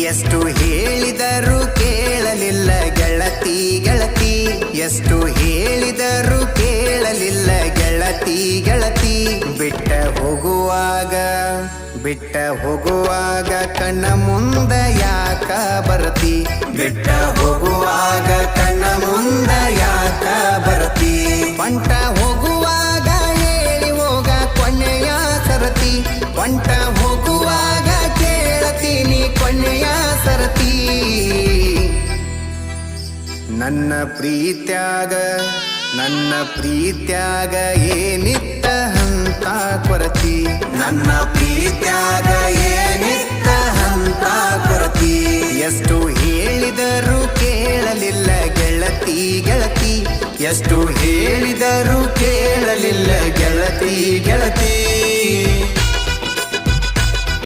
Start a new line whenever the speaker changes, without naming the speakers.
ಎಷ್ಟು ಹೇಳಿದರೂ ಕೇಳಲಿಲ್ಲ ಗೆಳತಿ ಗೆಳತಿ, ಎಷ್ಟು ಹೇಳಿದರೂ ಕೇಳಲಿಲ್ಲ ಗೆಳತಿ ಗೆಳತಿ. ಬಿಟ್ಟ ಹೋಗುವಾಗ ಕಣ್ಣ ಮುಂದ ಯಾಕ ಬರ್ತಿ, ಬಿಟ್ಟ ಹೋಗುವಾಗ ಕಣ್ಣ ಮುಂದ ಯಾಕ ಬರ್ತಿ. ಬಂಟ ಹೋಗುವಾಗ ಹೇಳಿ ಹೋಗ ಕೊನೆಯ ಸರತಿ, ಬಂಟ ಹೋಗುವಾಗ ಕೇಳತೀನಿ ಕೊನೆಯ ಸರತಿ. ನನ್ನ ಪ್ರೀತ್ಯಾಗ ಏನಿತ್ತ ಹಂತ ಕೊರತಿ, ನನ್ನ ಪ್ರೀತ್ಯಾಗ ಏನಿತ್ತ ಹಂತ ಕೊರತಿ. ಎಷ್ಟು ಹೇಳಿದರೂ ಕೇಳಲಿಲ್ಲ ಗೆಳತಿ ಗೆಳತಿ, ಎಷ್ಟು ಹೇಳಿದರೂ ಕೇಳಲಿಲ್ಲ ಗೆಳತಿ ಗೆಳತಿ.